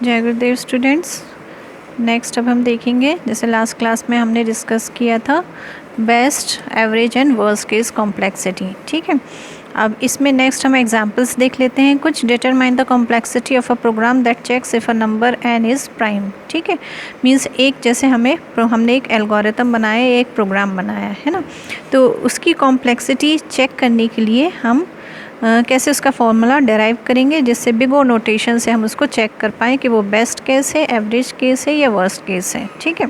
जय गुरुदेव students. Next अब हम देखेंगे, जैसे लास्ट क्लास में हमने डिस्कस किया था best, average and worst case complexity. ठीक है, अब इसमें नेक्स्ट हम एग्जांपल्स देख लेते हैं कुछ। Determine the complexity of a program that checks if a number n is prime. ठीक है, मीन्स एक जैसे हमने एक एल्गोरिथम बनाया, एक प्रोग्राम बनाया है ना, तो उसकी कॉम्प्लेक्सिटी चेक करने के लिए हम कैसे उसका फॉर्मूला डेराइव करेंगे, जिससे बिग ओ नोटेशन से हम उसको चेक कर पाएँ कि वो बेस्ट केस है, एवरेज केस है या वर्स्ट केस है। ठीक है,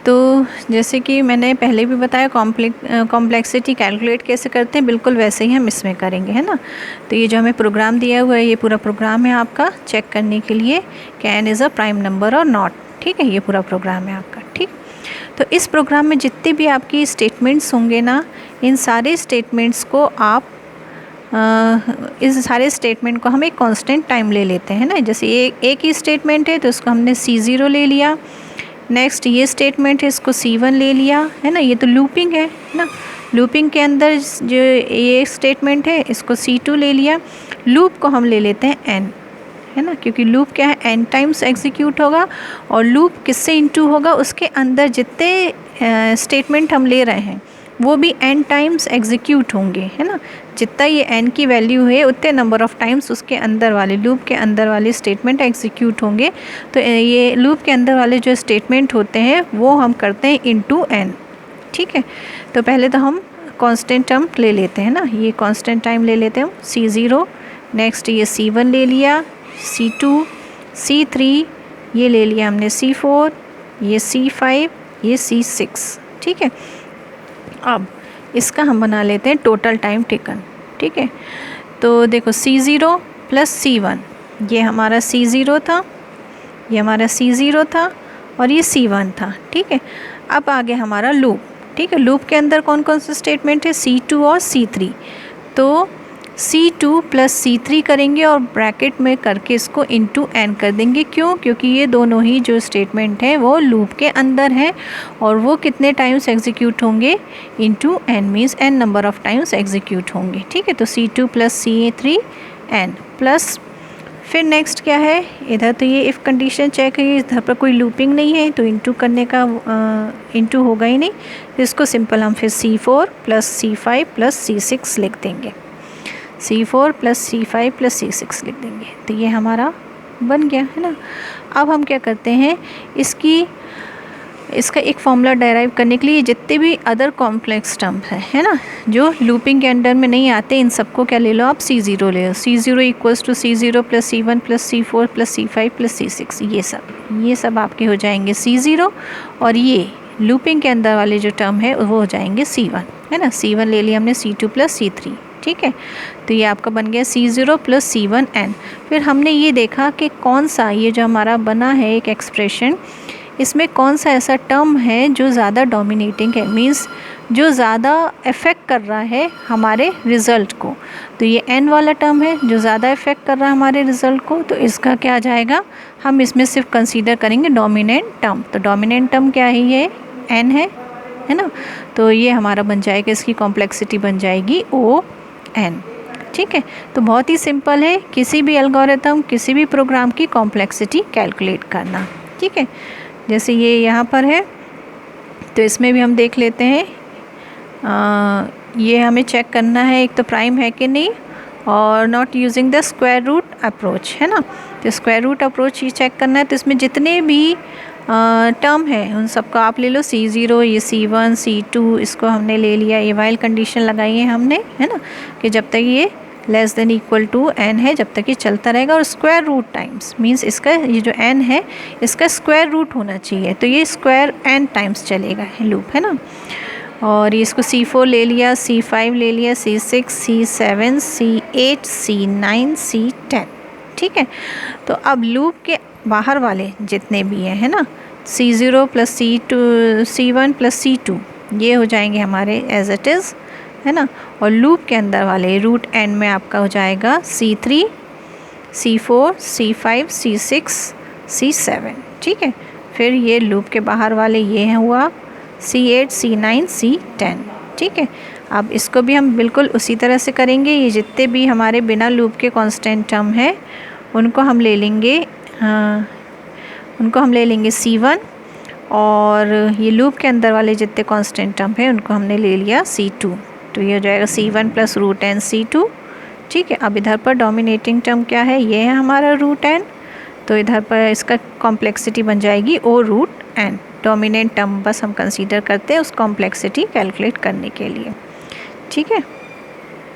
तो जैसे कि मैंने पहले भी बताया कॉम्प्लेक्सिटी कैलकुलेट कैसे करते हैं, बिल्कुल वैसे ही हम इसमें करेंगे, है ना। तो ये जो हमें प्रोग्राम दिया हुआ है, ये पूरा प्रोग्राम है आपका चेक करने के लिए कि n is a prime number और नॉट। ठीक है, ये पूरा प्रोग्राम है आपका। ठीक, तो इस प्रोग्राम में जितने भी आपकी स्टेटमेंट्स होंगे ना, इन सारे स्टेटमेंट्स को आप इस सारे स्टेटमेंट को हम एक कांस्टेंट टाइम ले लेते हैं ना। जैसे एक ही स्टेटमेंट है तो उसको हमने C0 ले लिया, नेक्स्ट ये स्टेटमेंट है इसको C1 ले लिया, है ना। ये तो लूपिंग है ना, लूपिंग के अंदर जो ये स्टेटमेंट है इसको C2 ले लिया। लूप को हम ले लेते हैं n, है ना, क्योंकि लूप क्या है, n टाइम्स एग्जीक्यूट होगा और लूप किससे इनटू होगा, उसके अंदर जितने स्टेटमेंट हम ले रहे हैं वो भी n टाइम्स एग्जीक्यूट होंगे, है ना। जितना ये n की वैल्यू है उतने नंबर ऑफ़ टाइम्स उसके अंदर वाले लूप के अंदर वाले स्टेटमेंट एग्जीक्यूट होंगे। तो ये लूप के अंदर वाले जो स्टेटमेंट होते हैं वो हम करते हैं इनटू n। ठीक है, तो पहले तो हम कांस्टेंट टर्म ले लेते हैं ना, ये कांस्टेंट टाइम ले लेते हैं हम C0, नेक्स्ट ये C1 ले लिया, C2, C3, ये ले लिया हमने C4, ये C5, ये C6। ठीक है, अब इसका हम बना लेते हैं टोटल टाइम टेकन। ठीक है, तो देखो C0 प्लस C1, ये हमारा C0 था, ये हमारा C0 था और ये C1 था। ठीक है, अब आगे हमारा लूप। ठीक है, लूप के अंदर कौन कौन से स्टेटमेंट है, C2 और C3, तो C2 प्लस C3 करेंगे और ब्रैकेट में करके इसको इंटू n कर देंगे। क्यों? क्योंकि ये दोनों ही जो स्टेटमेंट हैं वो लूप के अंदर हैं और वो कितने टाइम्स एग्जीक्यूट होंगे, into n, means n number of times execute होंगे। ठीक है, तो C2 plus C3 n plus फिर नेक्स्ट क्या है, इधर तो ये इफ़ कंडीशन चेक है, इधर पर कोई लूपिंग नहीं है तो इंटू करने का इंटू होगा ही नहीं, तो इसको सिंपल हम फिर C4 plus C5 plus C6 लिख देंगे, C4 plus C5 plus C6 लिख देंगे। तो ये हमारा बन गया, है ना। अब हम क्या करते हैं, इसका एक फॉर्मूला डेराइव करने के लिए जितने भी अदर कॉम्प्लेक्स टर्म्स हैं, है ना, जो लूपिंग के अंडर में नहीं आते, इन सबको क्या ले लो आप, C0 ले लो। C0 equals to C0 plus C1 plus C4 plus C5 plus C6, ये सब आपके हो जाएंगे C0 और ये लूपिंग के अंदर वाले जो टर्म है वो हो जाएंगे C1, है ना। C1 ले लिया हमने, C2 प्लस C3। ठीक है, तो ये आपका बन गया C0 प्लस C1 n। फिर हमने ये देखा कि कौन सा ये जो हमारा बना है एक एक्सप्रेशन, इसमें कौन सा ऐसा टर्म है जो ज़्यादा डोमिनेटिंग है, मींस जो ज़्यादा इफ़ेक्ट कर रहा है हमारे रिज़ल्ट को। तो ये n वाला टर्म है जो ज़्यादा इफ़ेक्ट कर रहा है हमारे रिज़ल्ट को, तो इसका क्या आ जाएगा, हम इसमें सिर्फ कंसीडर करेंगे डोमिनेंट टर्म। तो डोमिनेंट टर्म क्या है, ये n है ना। तो ये हमारा बन जाएगा, इसकी कॉम्प्लेक्सिटी बन जाएगी ON। ठीक है, तो बहुत ही सिंपल है किसी भी एल्गोरिथम, किसी भी प्रोग्राम की कॉम्प्लेक्सिटी कैलकुलेट करना। ठीक है, जैसे ये यहाँ पर है तो इसमें भी हम देख लेते हैं, ये हमें चेक करना है एक तो प्राइम है कि नहीं, और not using the square root approach, है ना। तो स्क्वायर रूट अप्रोच ये चेक करना है, तो इसमें जितने भी टर्म है उन सबको आप ले लो, C0, ये C1, C2, इसको हमने ले लिया, ये वाइल कंडीशन लगाई है हमने, है ना, कि जब तक ये less than equal to n है जब तक ये चलता रहेगा, और स्क्वायर रूट टाइम्स, मींस इसका ये जो n है इसका स्क्वायर रूट होना चाहिए, तो ये स्क्वायर n टाइम्स चलेगा लूप, है ना। और ये इसको C4 ले लिया, C5 ले लिया, C6, C7, C8, C9, C10। ठीक है, तो अब लूप के बाहर वाले जितने भी हैं, है ना, C0 plus C1 plus C2, ये हो जाएंगे हमारे एज इट इज़, है ना। और लूप के अंदर वाले रूट n में आपका हो जाएगा C3, C4, C5, C6, C7। ठीक है, फिर ये लूप के बाहर वाले ये हुआ C8, C9, C10। ठीक है, अब इसको भी हम बिल्कुल उसी तरह से करेंगे, ये जितने भी हमारे बिना लूप के कांस्टेंट टर्म है उनको हम ले लेंगे C1, और ये लूप के अंदर वाले जितने कांस्टेंट टर्म हैं उनको हमने ले लिया C2। तो ये हो जाएगा C1 plus root N C2। ठीक है, अब इधर पर डोमिनेटिंग टर्म क्या है, ये है हमारा रूट एन, तो इधर पर इसका कॉम्प्लेक्सिटी बन जाएगी O root n. Dominant term बस हम कंसीडर करते हैं उस कॉम्प्लेक्सिटी कैलकुलेट करने के लिए। ठीक है।